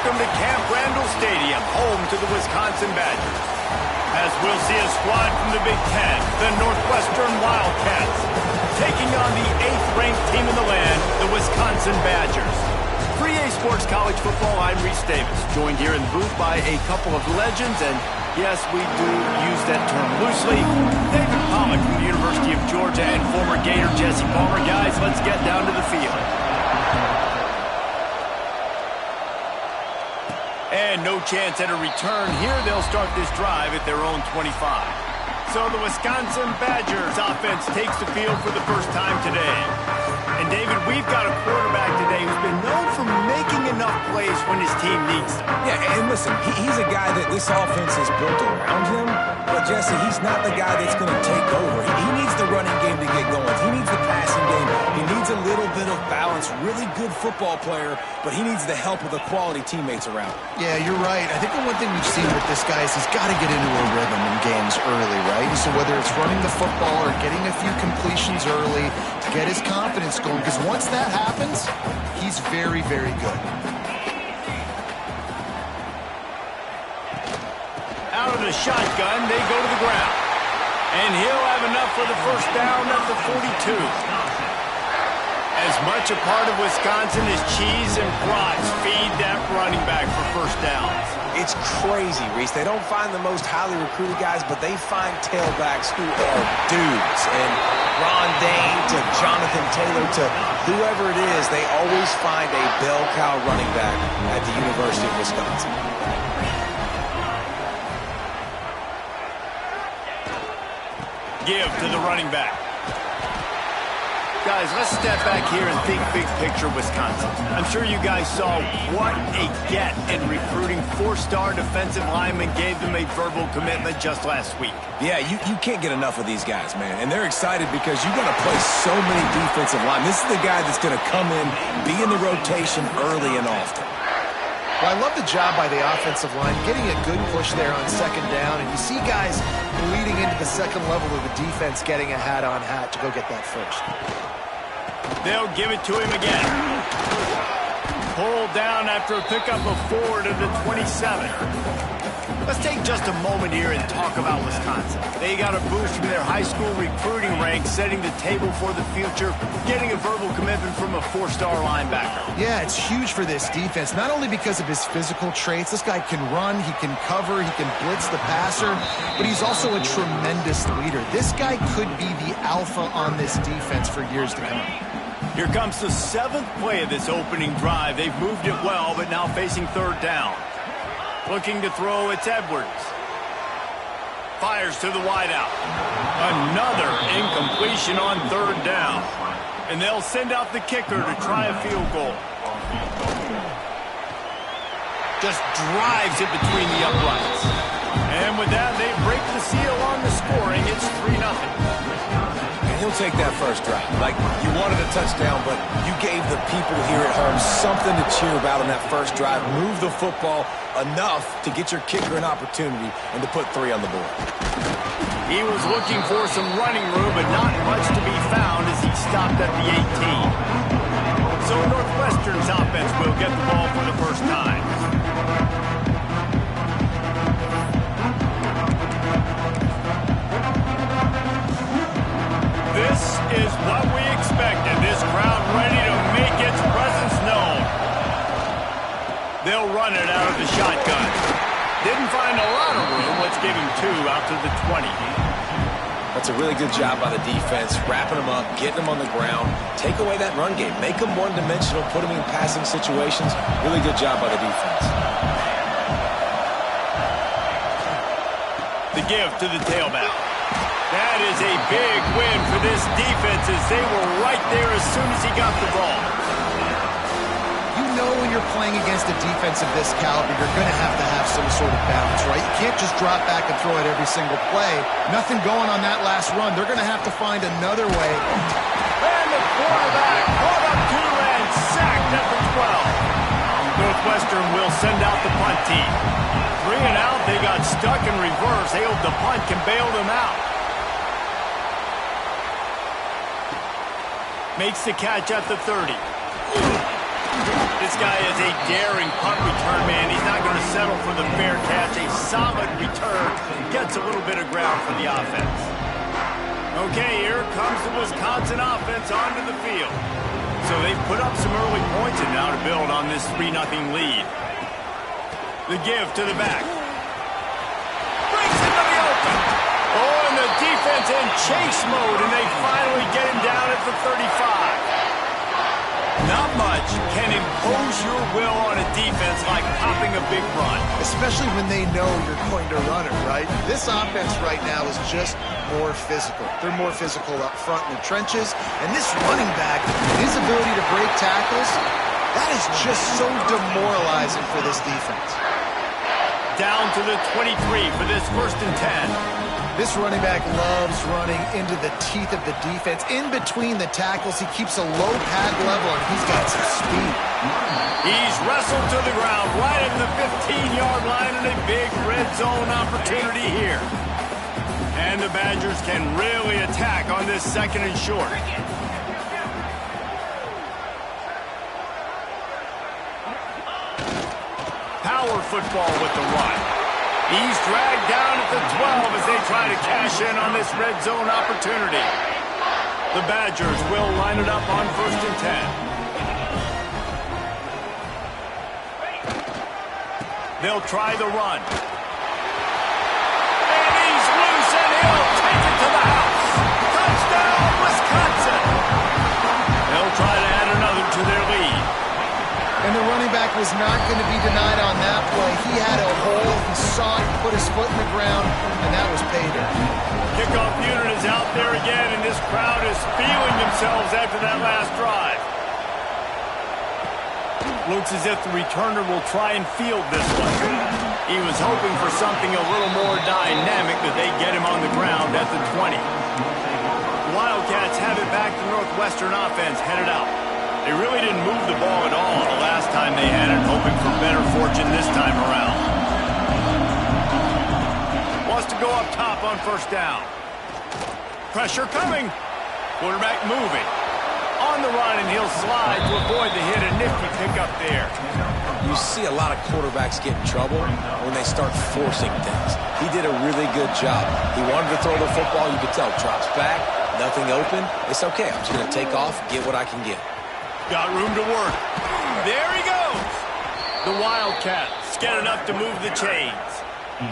welcome to Camp Randall Stadium, home to the Wisconsin Badgers. As we'll see a squad from the Big Ten, the Northwestern Wildcats, taking on the 8th-ranked team in the land, the Wisconsin Badgers. For EA Sports College Football, I'm Reese Davis, joined here in the booth by a couple of legends, and yes, we do use that term loosely. David Pollock from the University of Georgia and former Gator Jesse Palmer. Guys, let's get down to the field. And no chance at a return here. They'll start this drive at their own 25. So the Wisconsin Badgers offense takes the field for the first time today. And David, we've got a quarterback today who's been known for making enough plays when his team needs them. Yeah, and listen, he's a guy that this offense is built around him. But, Jesse, he's not the guy that's going to take over. He needs the running game to get going. He needs the passing game. He needs a little bit of balance. Really good football player, but he needs the help of the quality teammates around him. Yeah, you're right. I think the one thing we've seen with this guy is he's got to get into a rhythm in games early, right? So whether it's running the football or getting a few completions early to get his confidence going, because once that happens, he's very, very good. Out of the shotgun, they go to the ground. And he'll have enough for the first down at the 42. As much a part of Wisconsin as cheese and brats feed that running back for first downs. It's crazy, Reese. They don't find the most highly recruited guys, but they find tailbacks who are dudes. And Ron Dane to Jonathan Taylor to whoever it is, they always find a bell cow running back at the University of Wisconsin. Give to the running back. Guys, let's step back here and think big picture Wisconsin. I'm sure you guys saw what a get in recruiting. 4-star defensive linemen gave them a verbal commitment just last week. Yeah, you can't get enough of these guys, man. And they're excited because you got to play so many defensive linemen. This is the guy that's going to come in, be in the rotation early and often. Well, I love the job by the offensive line, getting a good push there on second down. And you see guys leading into the second level of the defense getting a hat-on-hat to go get that first. They'll give it to him again. Pulled down after a pickup of 4 to the 27. Let's take just a moment here and talk about Wisconsin. They got a boost from their high school recruiting ranks, setting the table for the future, getting a verbal commitment from a 4-star linebacker. Yeah, it's huge for this defense, not only because of his physical traits. This guy can run, he can cover, he can blitz the passer, but he's also a tremendous leader. This guy could be the alpha on this defense for years to come. Here comes the 7th play of this opening drive. They've moved it well, but now facing third down. Looking to throw, it's Edwards. Fires to the wideout. Another incompletion on third down. And they'll send out the kicker to try a field goal. Just drives it between the uprights. And with that, they break the seal on the scoring. It's 3-0. He'll take that first drive. Like, you wanted a touchdown, but you gave the people here at home something to cheer about on that first drive. Move the football enough to get your kicker an opportunity and to put 3 on the board. He was looking for some running room, but not much to be found as he stopped at the 18. So Northwestern's offense will get the ball for the first time. This is what we expected. This crowd ready to make its presence known. They'll run it out of the shotgun. Didn't find a lot of room. Let's give him 2 out to the 20. That's a really good job by the defense, wrapping them up, getting them on the ground. Take away that run game. Make them one-dimensional, put them in passing situations. Really good job by the defense. The give to the tailback. That is a big win for this defense as they were right there as soon as he got the ball. You know when you're playing against a defense of this caliber, you're going to have some sort of balance, right? You can't just drop back and throw it every single play. Nothing going on that last run. They're going to have to find another way. And the quarterback caught up to and sacked at the 12. Northwestern will send out the punt team. 3 and out, they got stuck in reverse. They hope the punt can bail them out. Makes the catch at the 30. This guy is a daring punt return man. He's not going to settle for the fair catch. A solid return. Gets a little bit of ground for the offense. Okay, here comes the Wisconsin offense onto the field. So they've put up some early points and now to build on this 3-0 lead. The give to the back. Breaks into the open. Oh, and the defense in chase mode, and they finally get him down at the 35. Not much can impose your will on a defense like popping a big run. Especially when they know you're going to run it, right? This offense right now is just more physical. They're more physical up front in the trenches. And this running back, his ability to break tackles, that is just so demoralizing for this defense. Down to the 23 for this 1st and 10. This running back loves running into the teeth of the defense. In between the tackles, he keeps a low pad level, and he's got some speed. He's wrestled to the ground right at the 15-yard line, and a big red zone opportunity here. And the Badgers can really attack on this 2nd and short. Power football with the run. He's dragged down at the 12 as they try to cash in on this red zone opportunity. The Badgers will line it up on 1st and 10. They'll try the run. And he's loose, and he'll take it to the house. Touchdown, Wisconsin. They'll try to add another to their lead. And the running back was not going to be denied on that play. He had a hole, he saw it, put his foot in the ground, and that was paydirt. Kickoff unit is out there again, and this crowd is feeling themselves after that last drive. Looks as if the returner will try and field this one. He was hoping for something a little more dynamic, that they get him on the ground at the 20. The Wildcats have it back. The Northwestern offense headed out. They really didn't move the ball at all the last time they had it, hoping for better fortune this time around. Wants to go up top on 1st down. Pressure coming. Quarterback moving. On the run, and he'll slide to avoid the hit. A nifty pickup there. You see a lot of quarterbacks get in trouble when they start forcing things. He did a really good job. He wanted to throw the football. You could tell. Drops back, nothing open. It's okay. I'm just going to take off, get what I can get. Got room to work. There he goes. The Wildcats get enough to move the chains.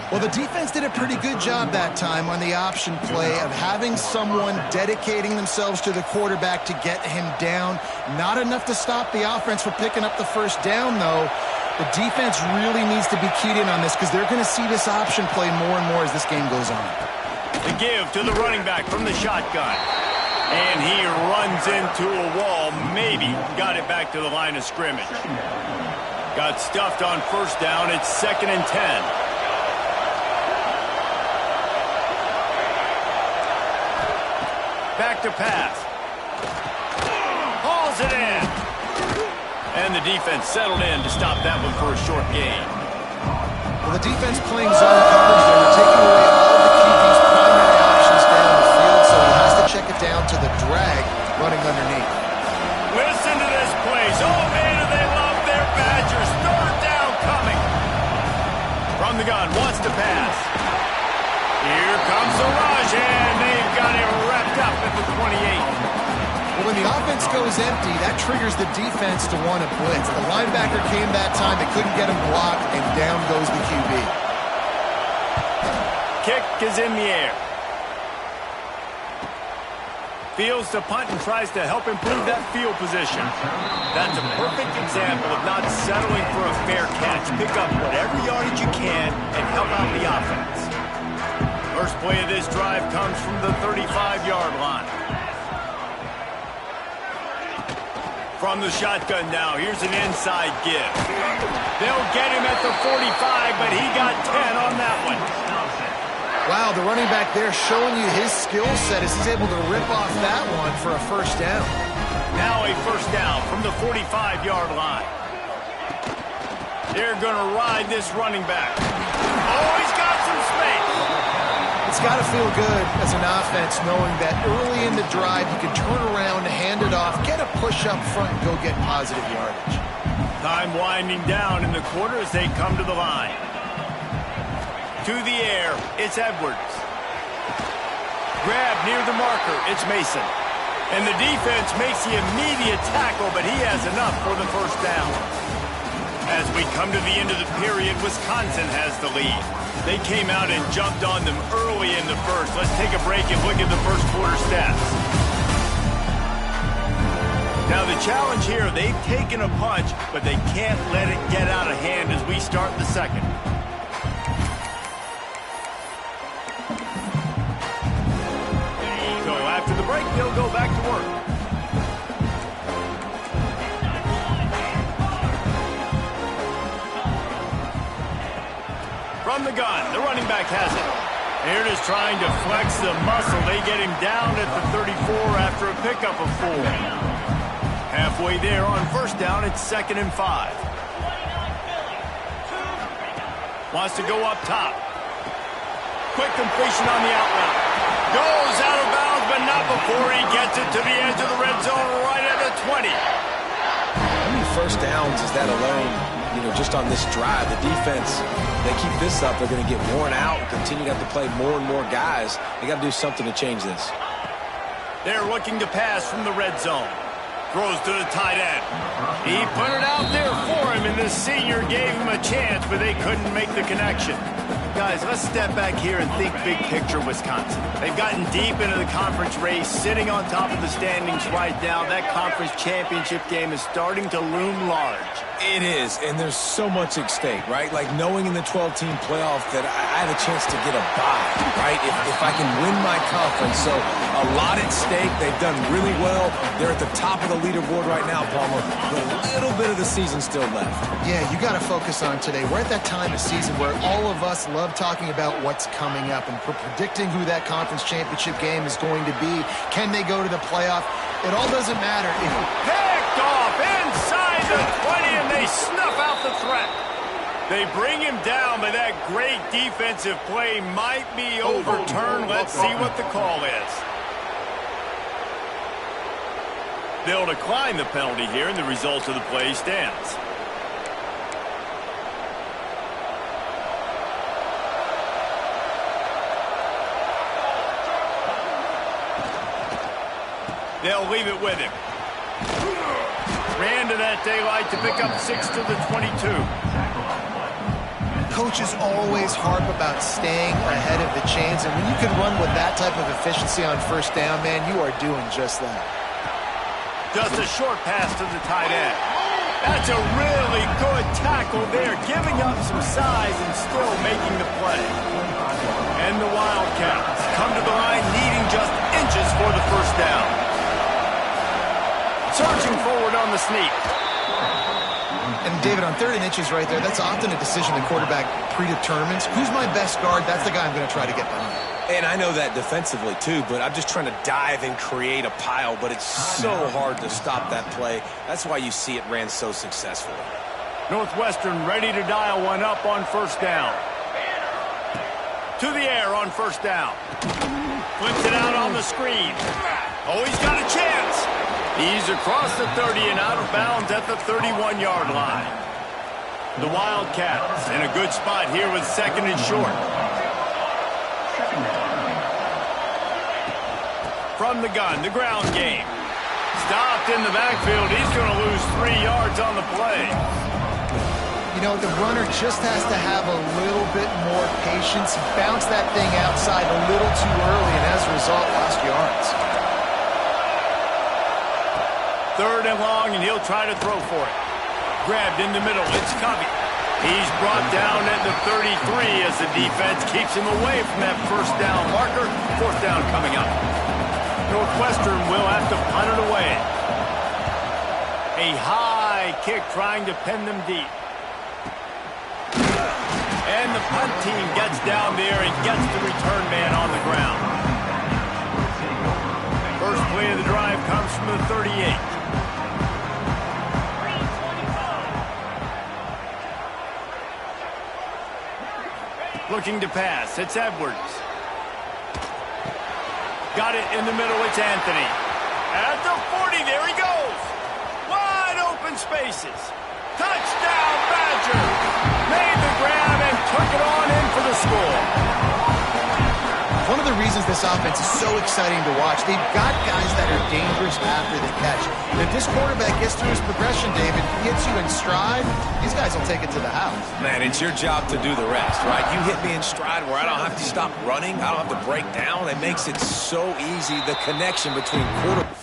Well, the defense did a pretty good job that time on the option play of having someone dedicating themselves to the quarterback to get him down. Not enough to stop the offense from picking up the 1st down, though. The defense really needs to be keyed in on this because they're going to see this option play more and more as this game goes on. The give to the running back from the shotgun. And he runs into a wall. Maybe got it back to the line of scrimmage. Got stuffed on 1st down. It's 2nd and 10. Back to pass. Hauls it in. And the defense settled in to stop that one for a short gain. Well, the defense playing zone coverage there. They're taking away all the QB's primary options down the field, so he has to check it down to the drag running underneath. Listen to this place. Oh, man, do they love their Badgers. 3rd down coming. From the gun, wants to pass. Here comes the rush, and they've got it wrapped up at the 28. Well, when the offense goes empty, that triggers the defense to want to blitz. The linebacker came that time. They couldn't get him blocked, and down goes the QB. Kick is in the air. Fields to punt and tries to help improve that field position. That's a perfect example of not settling for a fair catch. Pick up whatever yardage you can and help out the offense. First play of this drive comes from the 35-yard line. From the shotgun now, here's an inside give. They'll get him at the 45, but he got 10 on that one. Wow, the running back there showing you his skill set as he's able to rip off that one for a 1st down. Now a 1st down from the 45-yard line. They're going to ride this running back. Oh, he's got some space. It's got to feel good as an offense knowing that early in the drive you can turn around, hand it off, get a push up front, and go get positive yardage. Time winding down in the quarter as they come to the line. To the air, it's Edwards. Grab near the marker, it's Mason. And the defense makes the immediate tackle, but he has enough for the first down. As we come to the end of the period, Wisconsin has the lead. They came out and jumped on them early in the first. Let's take a break and look at the first quarter stats. Now the challenge here, they've taken a punch, but they can't let it get out of hand as we start the second. So after the break, they'll go back to work. From the gun, the running back has it. Here it is trying to flex the muscle. They get him down at the 34 after a pickup of 4. Halfway there on first down, it's 2nd and 5. Wants to go up top. Quick completion on the out route. Goes out of bounds, but not before he gets it to the edge of the red zone right at the 20. How many first downs is that alone? You know, just on this drive, the defense, they keep this up, they're going to get worn out and continue to have to play more and more guys. They got to do something to change this. They're looking to pass from the red zone. Throws to the tight end. He put it out there for him, and the senior gave him a chance, but they couldn't make the connection. Guys, let's step back here and think big picture Wisconsin. They've gotten deep into the conference race, sitting on top of the standings right now. That conference championship game is starting to loom large. It is, and there's so much at stake, right? Like knowing in the 12-team playoff that I had a chance to get a bye, right? If I can win my conference. So a lot at stake. They've done really well. They're at the top of the leaderboard right now, Palmer. But a little bit of the season still left. Yeah, you got to focus on today. We're at that time of season where all of us love talking about what's coming up and predicting who that conference championship game is going to be. Can they go to the playoff? It all doesn't matter. Picked off inside the 20, and they snuff out the threat. They bring him down, but that great defensive play might be overturned. Let's see what the call is. They'll decline the penalty here, and the result of the play stands. They'll leave it with him. Ran to that daylight to pick up 6 to the 22. Coaches always harp about staying ahead of the chains, and when you can run with that type of efficiency on first down, man, you are doing just that. Just a short pass to the tight end. That's a really good tackle there, giving up some size and still making the play. And the Wildcats come to the line needing just inches for the first down. Surging forward on the sneak. And David, on 3rd and inches right there, that's often a decision the quarterback predetermines. Who's my best guard? That's the guy I'm going to try to get behind. And I know that defensively, too, but I'm just trying to dive and create a pile, but it's so hard to stop that play. That's why you see it ran so successfully. Northwestern ready to dial one up on first down. To the air on first down. Flips it out on the screen. Oh, he's got a chance. He's across the 30 and out of bounds at the 31-yard line. The Wildcats in a good spot here with 2nd and short. From the gun, the ground game. Stopped in the backfield. He's going to lose 3 yards on the play. You know, the runner just has to have a little bit more patience. Bounce that thing outside a little too early, and as a result, lost yards. 3rd and long, and he'll try to throw for it. Grabbed in the middle. It's Covey. He's brought down at the 33 as the defense keeps him away from that first down marker. 4th down coming up. Northwestern will have to punt it away. A high kick trying to pin them deep. And the punt team gets down there and gets the return man on the ground. First play of the drive comes from the 38. Looking to pass. It's Edwards. Got it in the middle. It's Anthony. At the 40. There he goes. Wide open spaces. Touchdown. reasons this offense is so exciting to watch. They've got guys that are dangerous after the catch. And if this quarterback gets through his progression, David, gets you in stride, these guys will take it to the house. Man, it's your job to do the rest, right? You hit me in stride where I don't have to stop running. I don't have to break down. It makes it so easy, the connection between quarterback.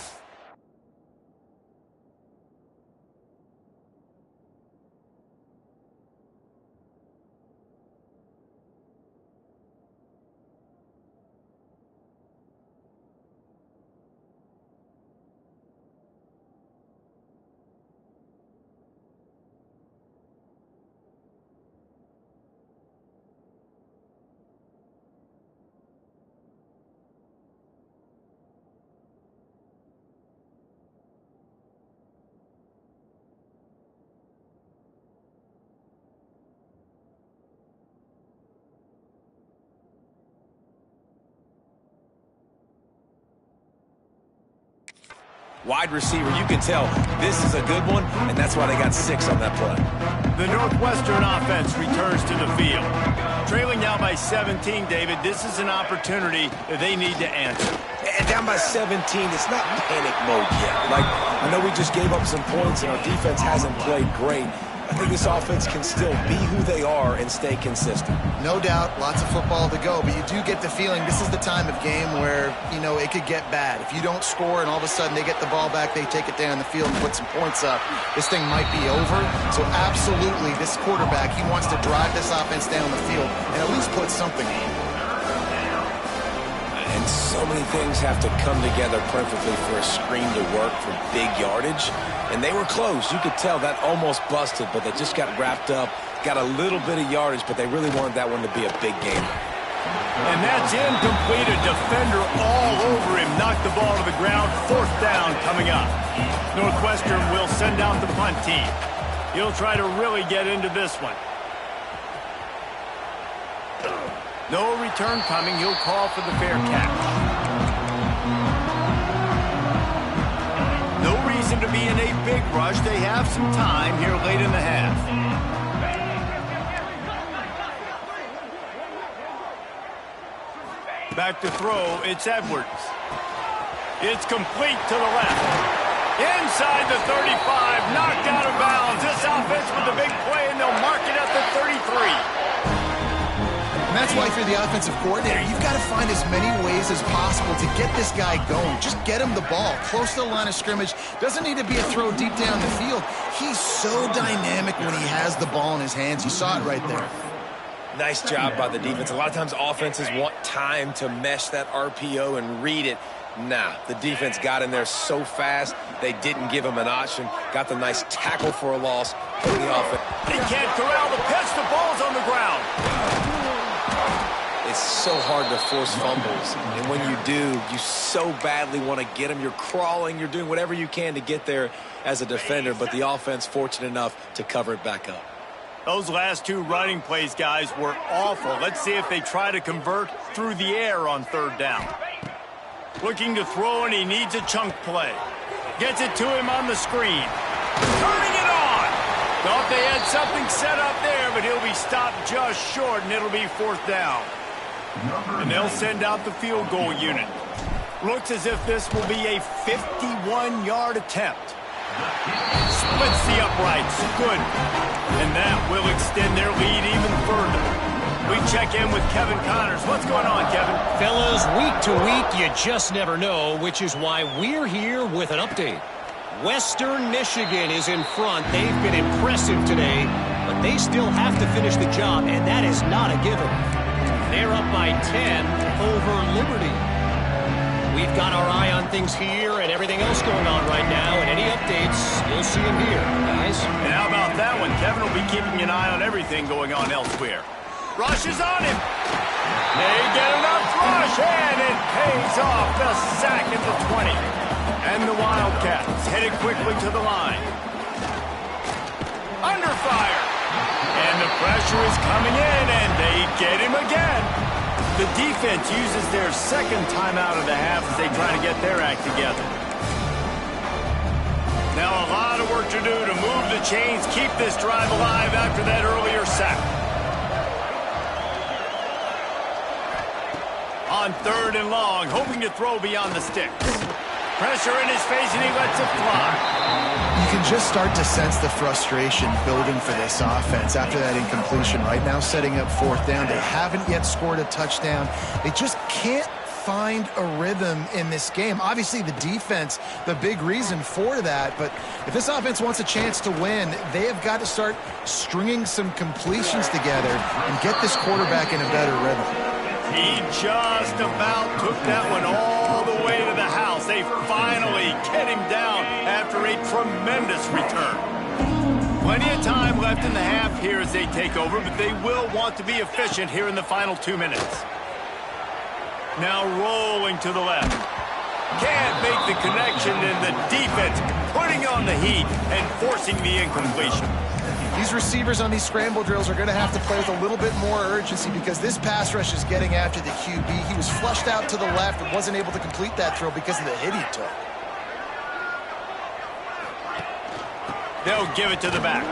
Wide receiver, you can tell this is a good one, and that's why they got 6 on that play. The Northwestern offense returns to the field. Trailing now by 17, David, this is an opportunity that they need to answer. And down by 17, it's not panic mode yet. Like, I know we just gave up some points, and our defense hasn't played great. I think this offense can still be who they are and stay consistent. No doubt, lots of football to go, but you do get the feeling this is the time of game where, you know, it could get bad. If you don't score and all of a sudden they get the ball back, they take it down the field and put some points up, this thing might be over. So absolutely, this quarterback, he wants to drive this offense down the field and at least put something in. And so many things have to come together perfectly for a screen to work for big yardage. And they were close. You could tell that almost busted, but they just got wrapped up, got a little bit of yardage, but they really wanted that one to be a big game. And that's incomplete. A defender all over him. Knocked the ball to the ground. 4th down coming up. Northwestern will send out the punt team. He'll try to really get into this one. No return coming. He'll call for the fair catch. No reason to be in a big rush. They have some time here late in the half. Back to throw. It's Edwards. It's complete to the left. Inside the 35. Knocked out of bounds. This offense with a big play, and they'll mark it at the 33. And that's why if you're the offensive coordinator, you've got to find as many ways as possible to get this guy going. Just get him the ball close to the line of scrimmage. Doesn't need to be a throw deep down the field. He's so dynamic when he has the ball in his hands. You saw it right there. Nice job by the defense. A lot of times offenses want time to mesh that RPO and read it. Nah, the defense got in there so fast, they didn't give him an option. Got the nice tackle for a loss in the offense. He can't corral the pitch. The ball's on the ground. It's so hard to force fumbles, and when you do, you so badly want to get them. You're crawling, you're doing whatever you can to get there as a defender, but the offense fortunate enough to cover it back up. Those last 2 running plays, guys, were awful. Let's see if they try to convert through the air on 3rd down. Looking to throw, and he needs a chunk play. Gets it to him on the screen. Turning it on! Thought they had something set up there, but he'll be stopped just short, and it'll be 4th down. And they'll send out the field goal unit. Looks as if this will be a 51-yard attempt. Splits the uprights. Good. And that will extend their lead even further. We check in with Kevin Connors. What's going on, Kevin? Fellas, week to week, you just never know, which is why we're here with an update. Western Michigan is in front. They've been impressive today, but they still have to finish the job, and that is not a given. They're up by 10 over Liberty. We've got our eye on things here and everything else going on right now, and any updates, you'll see them here, guys. And how about that one? Kevin will be keeping an eye on everything going on elsewhere. Rush is on him. They get enough rush, and it pays off. The sack at the 20. And the Wildcats headed quickly to the line. Under fire. And the pressure is coming in, and they get him again. The defense uses their 2nd timeout of the half as they try to get their act together. Now a lot of work to do to move the chains, keep this drive alive after that earlier sack. On 3rd and long, hoping to throw beyond the sticks. Pressure in his face, and he lets it fly. You can just start to sense the frustration building for this offense after that incompletion. Right now, setting up 4th down. They haven't yet scored a touchdown. They just can't find a rhythm in this game. Obviously, the defense, the big reason for that. But if this offense wants a chance to win, they have got to start stringing some completions together and get this quarterback in a better rhythm. He just about took that one all the way to the house. They finally get him down after a tremendous return. Plenty of time left in the half here as they take over, but they will want to be efficient here in the final 2 minutes. Now rolling to the left. Can't make the connection, and the defense putting on the heat and forcing the incompletion. These receivers on these scramble drills are going to have to play with a little bit more urgency because this pass rush is getting after the QB. He was flushed out to the left and wasn't able to complete that throw because of the hit he took. They'll give it to the back.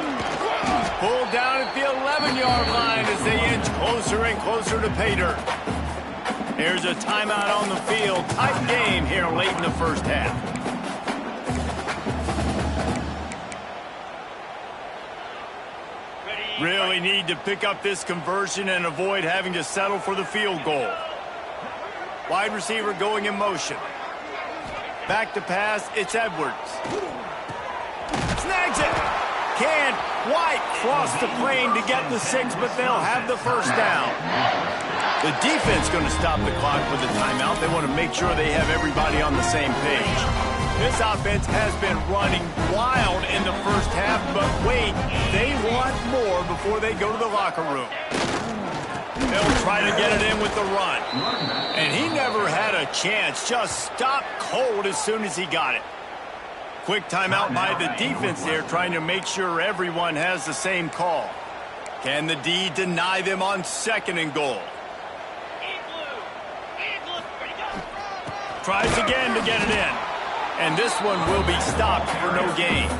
Pulled down at the 11-yard line as they inch closer and closer to pay dirt. There's a timeout on the field. Tight game here late in the first half. Really need to pick up this conversion and avoid having to settle for the field goal. Wide receiver going in motion. Back to pass, it's Edwards. Snags it. Can't quite cross the plane to get the 6, but they'll have the first down. The defense going to stop the clock with a timeout. They want to make sure they have everybody on the same page. This offense has been running wild in the first half, but wait, they want more before they go to the locker room. They'll try to get it in with the run. And he never had a chance, just stopped cold as soon as he got it. Quick timeout by the defense there, trying to make sure everyone has the same call. Can the D deny them on 2nd and goal? Tries again to get it in. And this one will be stopped for no gain.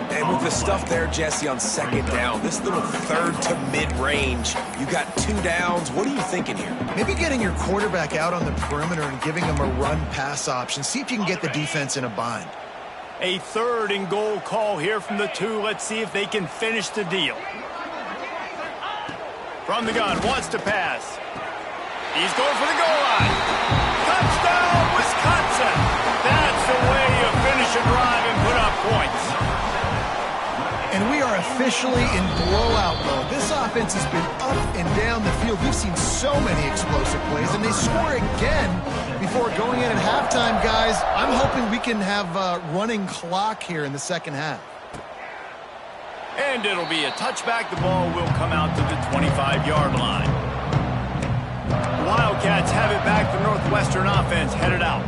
And with the stuff there, Jesse, on 2nd down, this little 3rd to mid-range, you got 2 downs. What are you thinking here? Maybe getting your quarterback out on the perimeter and giving him a run-pass option. See if you can get the defense in a bind. A 3rd and goal call here from the 2. Let's see if they can finish the deal. From the gun, wants to pass. He's going for the goal line. Touchdown, Wisconsin! That's the way you finish a drive and put up points. And we are officially in blowout mode. This offense has been up and down the field. We've seen so many explosive plays, and they score again before going in at halftime, guys. I'm hoping we can have a running clock here in the 2nd half. And it'll be a touchback. The ball will come out to the 25-yard line. Wildcats have it back. The Northwestern offense headed out.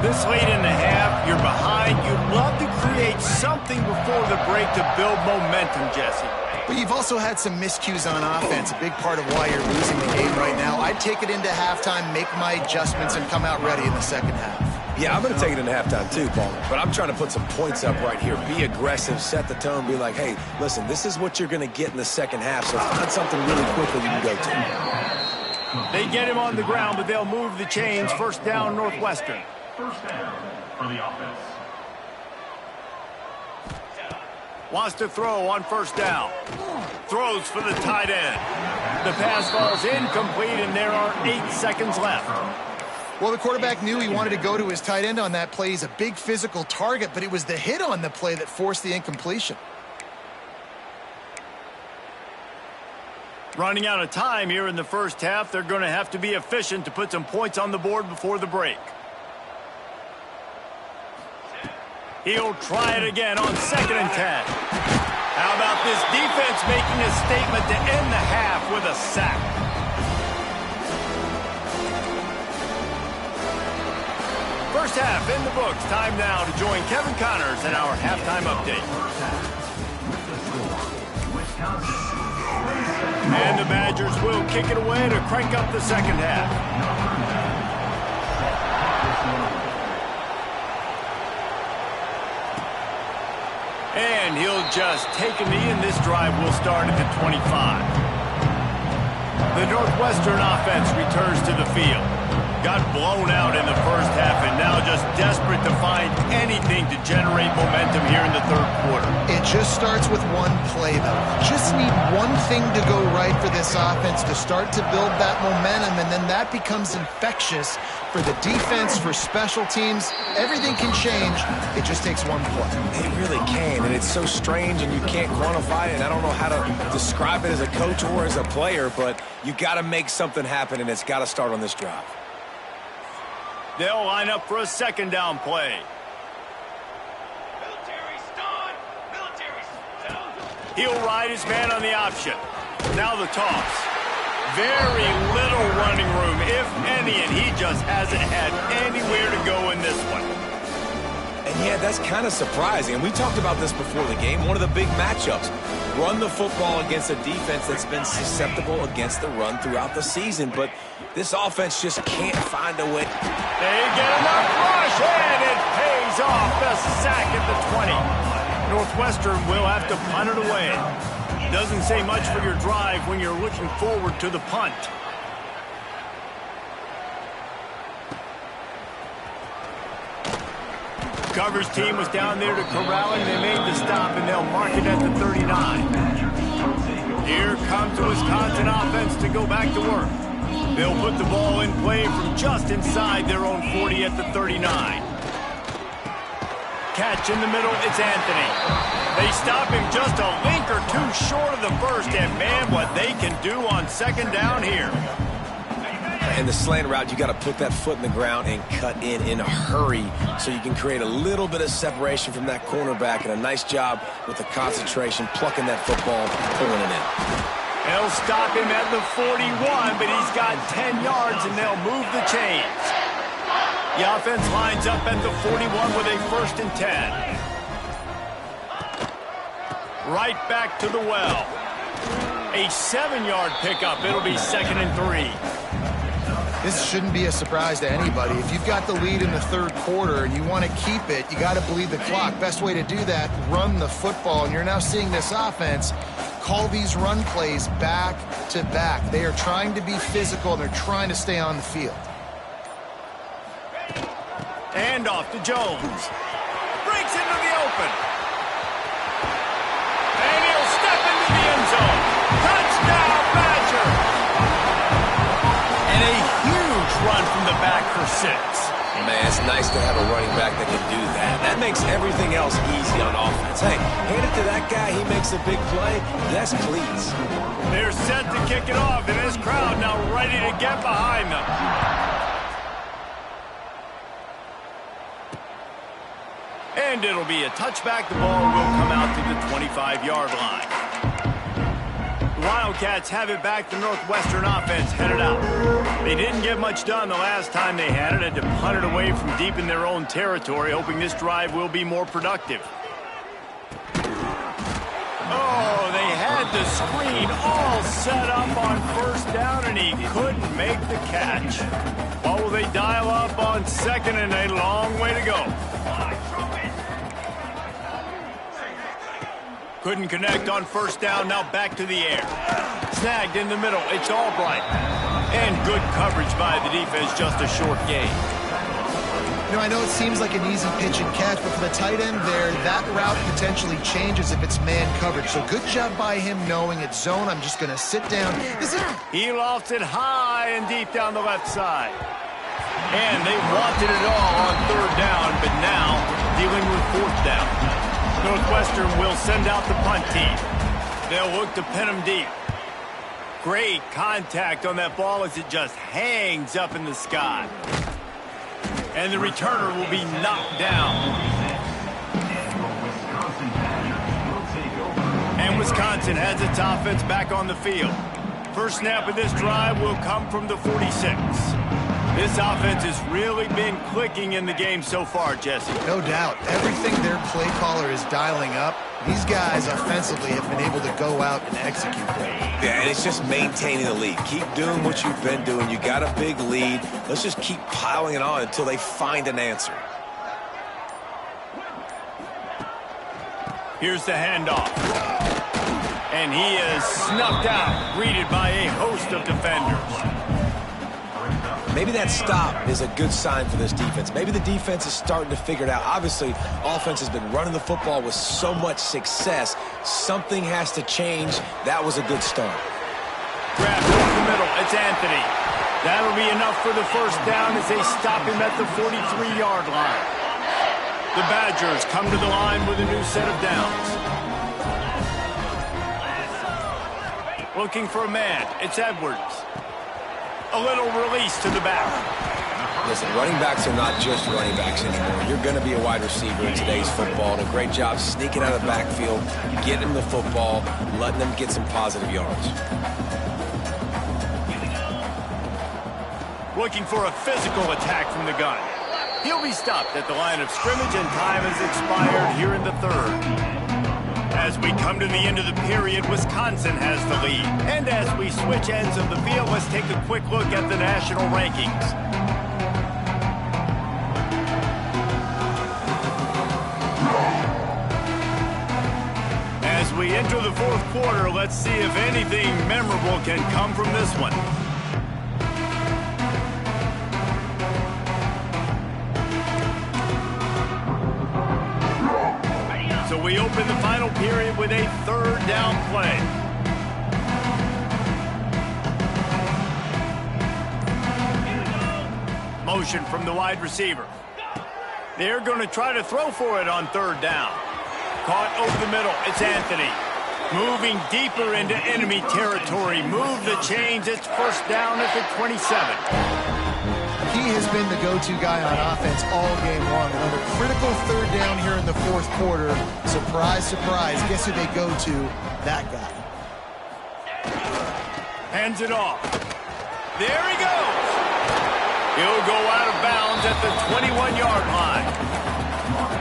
This late in the half, you're behind. You'd love to create something before the break to build momentum, Jesse. But you've also had some miscues on offense, a big part of why you're losing the game right now. I'd take it into halftime, make my adjustments, and come out ready in the 2nd half. Yeah, I'm going to take it into halftime too, Paul. But I'm trying to put some points up right here. Be aggressive, set the tone, be like, hey, listen, this is what you're going to get in the 2nd half, so find something really quickly you can go to. They get him on the ground, but they'll move the chains. 1st down, Northwestern. 1st down for the offense. Wants to throw on 1st down. Throws for the tight end. The pass falls incomplete, and there are 8 seconds left. Well, the quarterback knew he wanted to go to his tight end on that play. He's a big physical target, but it was the hit on the play that forced the incompletion. Running out of time here in the first half. They're going to have to be efficient to put some points on the board before the break. He'll try it again on 2nd and 10. How about this defense making a statement to end the half with a sack? First half in the books. Time now to join Kevin Connors in our halftime update. And the Badgers will kick it away to crank up the 2nd half. And he'll just take a knee, and this drive will start at the 25. The Northwestern offense returns to the field. Got blown out in the first half and now just desperate to find anything to generate momentum here in the third quarter. It just starts with one play, though. Just need one thing to go right for this offense to start to build that momentum, and then that becomes infectious for the defense, for special teams. Everything can change. It just takes one play. It really can, and it's so strange, and you can't quantify it. And I don't know how to describe it as a coach or as a player, but you got to make something happen, and it's got to start on this drive. They'll line up for a second down play. He'll ride his man on the option. Now the toss. Very little running room, if any, and he just hasn't had anywhere to go in this one. And yeah, that's kind of surprising. And we talked about this before the game. One of the big matchups. Run the football against a defense that's been susceptible against the run throughout the season. But this offense just can't find a way. They get enough rush, and it pays off. The sack at the 20. Northwestern will have to punt it away. Doesn't say much for your drive when you're looking forward to the punt. Coverage team was down there to corral him. They made the stop, and they'll mark it at the 39. Here comes the Wisconsin offense to go back to work. They'll put the ball in play from just inside their own 40 at the 39. Catch in the middle, it's Anthony. They stop him just a link or two short of the first, and man, what they can do on second down here. And the slant route, you got to put that foot in the ground and cut in a hurry so you can create a little bit of separation from that cornerback, and a nice job with the concentration, plucking that football, pulling it in. They'll stop him at the 41, but he's got 10 yards, and they'll move the chains. The offense lines up at the 41 with a 1st and 10. Right back to the well. A 7-yard pickup. It'll be 2nd and 3. This shouldn't be a surprise to anybody. If you've got the lead in the third quarter and you want to keep it, you got to bleed the clock. Best way to do that, run the football. And you're now seeing this offense call these run plays back to back. They are trying to be physical, and they're trying to stay on the field. And off to Jones. Breaks into the open. And he'll step into the end zone. Touchdown, Badger! And a huge run from the back for 6. Man, it's nice to have a running back that can do that. That makes everything else easy on offense. Hey, hand it to that guy. He makes a big play. Yes, please. They're set to kick it off, and this crowd now ready to get behind them. And it'll be a touchback. The ball will come out to the 25-yard line. The Wildcats have it back. The Northwestern offense headed out. They didn't get much done the last time they had it. Had to punt it away from deep in their own territory, hoping this drive will be more productive. Oh, they had the screen all set up on 1st down, and he couldn't make the catch. What will they dial up on 2nd, and a long way to go? Couldn't connect on 1st down, now back to the air. Snagged in the middle, it's Albright. And good coverage by the defense, just a short gain. You know, I know it seems like an easy pitch and catch, but for the tight end there, that route potentially changes if it's man coverage. So good job by him knowing it's zone. I'm just going to sit down. He lofts it high and deep down the left side. And they wanted it all on 3rd down, but now dealing with 4th down. Northwestern will send out the punt team. They'll look to pin him deep. Great contact on that ball as it just hangs up in the sky. And the returner will be knocked down. And Wisconsin has its offense back on the field. First snap of this drive will come from the 46. This offense has really been clicking in the game so far, Jesse. No doubt. Everything their play caller is dialing up, these guys offensively have been able to go out and execute them. Yeah, and it's just maintaining the lead. Keep doing what you've been doing. You got a big lead. Let's just keep piling it on until they find an answer. Here's the handoff. And he is snuffed out, greeted by a host of defenders. Maybe that stop is a good sign for this defense. Maybe the defense is starting to figure it out. Obviously, offense has been running the football with so much success. Something has to change. That was a good start. Grabbed over the middle. It's Anthony. That'll be enough for the first down as they stop him at the 43-yard line. The Badgers come to the line with a new set of downs. Looking for a man. It's Edwards. A little release to the back. Listen, running backs are not just running backs anymore. You're going to be a wide receiver in today's football. And a great job sneaking out of the backfield, getting them the football, letting them get some positive yards. Looking for a physical attack from the gun. He'll be stopped at the line of scrimmage, and time has expired here in the third. As we come to the end of the period, Wisconsin has the lead. And as we switch ends of the field, let's take a quick look at the national rankings. As we enter the fourth quarter, let's see if anything memorable can come from this one. So we open the final period with a third down play. Motion from the wide receiver. They're going to try to throw for it on third down. Caught over the middle. It's Anthony. Moving deeper into enemy territory. Move the chains. It's first down at the 27. He has been the go-to guy on offense all game long. And on a critical third down here in the fourth quarter, surprise, surprise, guess who they go to? That guy. Hands it off. There he goes. He'll go out of bounds at the 21-yard line.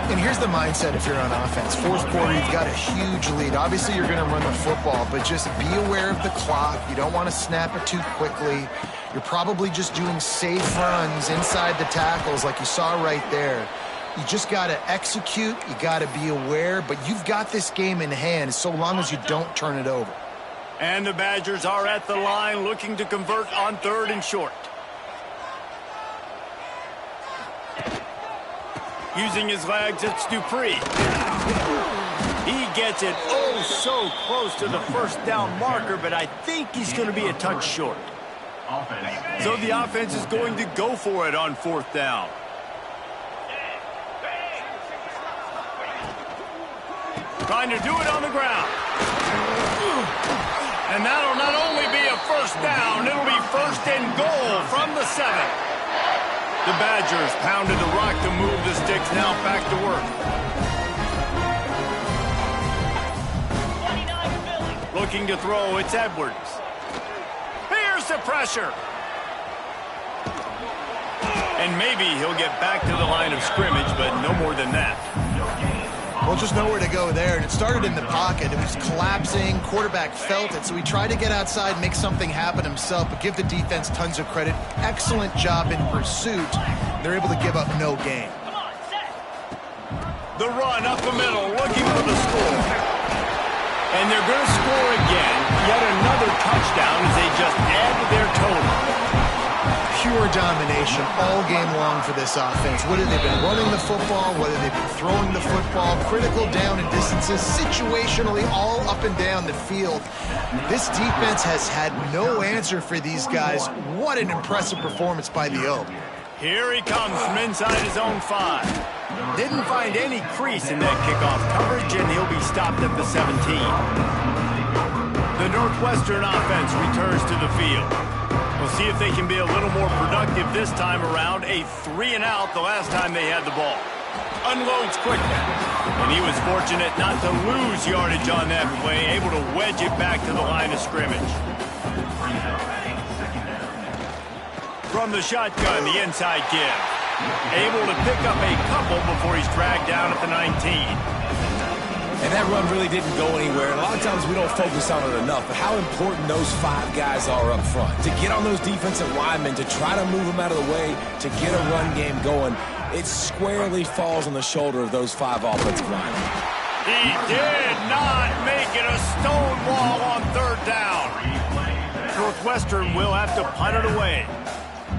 And here's the mindset if you're on offense. Fourth quarter, you've got a huge lead. Obviously, you're going to run the football, but just be aware of the clock. You don't want to snap it too quickly. You're probably just doing safe runs inside the tackles like you saw right there. You just got to execute. You got to be aware, but you've got this game in hand so long as you don't turn it over. And the Badgers are at the line looking to convert on third and short. Using his legs, it's Dupree. He gets it oh so close to the first down marker, but I think he's going to be a touch short. So the offense is going to go for it on fourth down. Trying to do it on the ground. And that'll not only be a first down, it'll be first and goal from the 7. The Badgers pounded the rock to move the sticks, now back to work. Looking to throw, it's Edwards. Here's the pressure. And maybe he'll get back to the line of scrimmage, but no more than that. Well, just nowhere to go there, and it started in the pocket. It was collapsing. Quarterback felt it, so he tried to get outside, make something happen himself, but give the defense tons of credit. Excellent job in pursuit. They're able to give up no gain. The run up the middle, looking for the score. And they're going to score again. Yet another touchdown as they just add to their total. Pure domination all game long for this offense. Whether they've been running the football, whether they've been throwing the football, critical down and distances, situationally all up and down the field. This defense has had no answer for these guys. What an impressive performance by the O. Here he comes from inside his own 5. Didn't find any crease in that kickoff coverage, and he'll be stopped at the 17. The Northwestern offense returns to the field. We'll see if they can be a little more productive this time around. A 3-and-out the last time they had the ball. Unloads quickly. And he was fortunate not to lose yardage on that play, able to wedge it back to the line of scrimmage. From the shotgun, the inside give. Able to pick up a couple before he's dragged down at the 19. And that run really didn't go anywhere. And a lot of times we don't focus on it enough, but how important those 5 guys are up front. To get on those defensive linemen, to try to move them out of the way, to get a run game going, it squarely falls on the shoulder of those 5 offensive linemen. He did not make it a stone ball on third down. Northwestern will have to punt it away.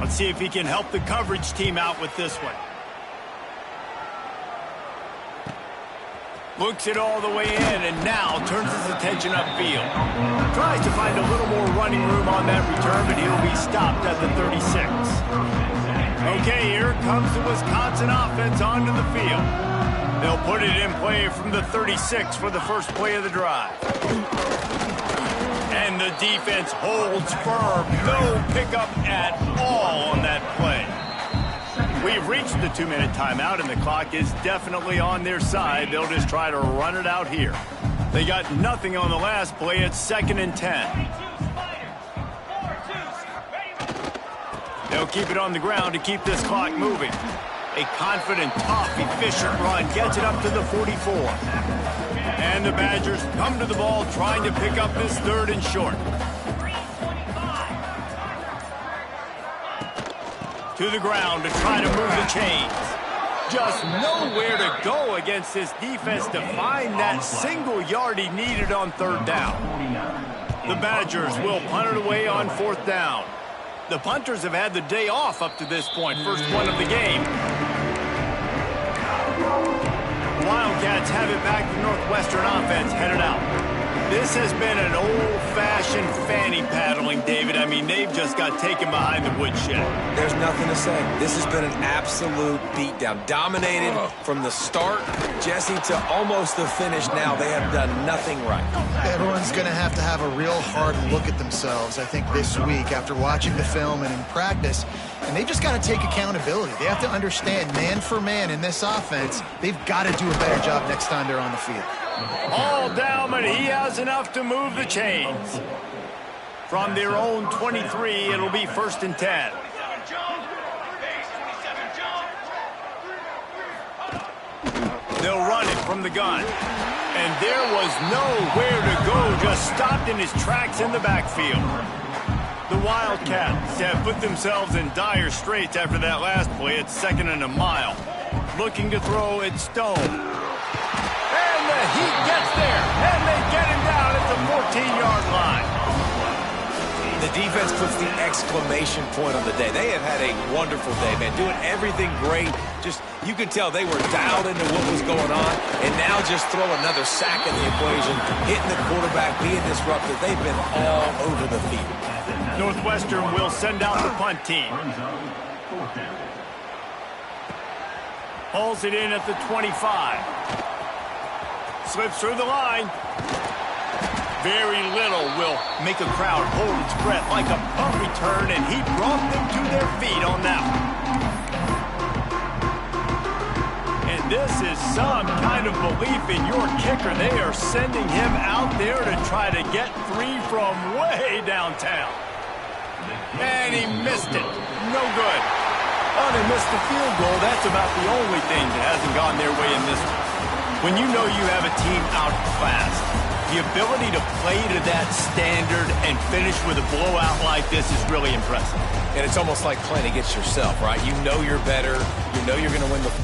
Let's see if he can help the coverage team out with this one. Looks it all the way in and now turns his attention upfield. Tries to find a little more running room on that return, but he'll be stopped at the 36. Okay, here comes the Wisconsin offense onto the field. They'll put it in play from the 36 for the first play of the drive. And the defense holds firm. No pickup at all on that play. We've reached the 2-minute timeout, and the clock is definitely on their side. They'll just try to run it out here. They got nothing on the last play. It's 2nd and 10. They'll keep it on the ground to keep this clock moving. A confident, tough, efficient run gets it up to the 44. And the Badgers come to the ball trying to pick up this 3rd and short. To the ground to try to move the chains. Just nowhere to go against this defense to find that single yard he needed on 3rd down. The Badgers will punt it away on 4th down. The punters have had the day off up to this point. First one of the game. Wildcats have it back. The Northwestern offense headed out. This has been an old-fashioned fanny paddling, David. I mean, they've just got taken behind the woodshed. There's nothing to say. This has been an absolute beatdown. Dominated from the start, Jesse, to almost the finish now. They have done nothing right. Everyone's going to have a real hard look at themselves, I think, this week after watching the film and in practice. And they've just got to take accountability. They have to understand, man for man in this offense, they've got to do a better job next time they're on the field. All down, but he has enough to move the chains. From their own 23, it'll be 1st and 10. They'll run it from the gun. And there was nowhere to go, just stopped in his tracks in the backfield. The Wildcats have put themselves in dire straits after that last play. It's 2nd and a mile. Looking to throw, it's Stone. And the Heat gets there, and they get him down at the 14-yard line. The defense puts the exclamation point on the day. They have had a wonderful day, man, doing everything great. Just, you could tell they were dialed into what was going on, and now just throw another sack in the equation, hitting the quarterback, being disruptive. They've been all over the field. Northwestern will send out the punt team. Pulls it in at the 25. Slips through the line. Very little will make a crowd hold its breath like a punt return, and he brought them to their feet on that one. And this is some kind of belief in your kicker. They are sending him out there to try to get 3 from way downtown. And he missed it. No good. Oh, they missed the field goal. That's about the only thing that hasn't gone their way in this one. When you know you have a team outclassed, the ability to play to that standard and finish with a blowout like this is really impressive. And it's almost like playing against yourself, right? You know you're better. You know you're going to win the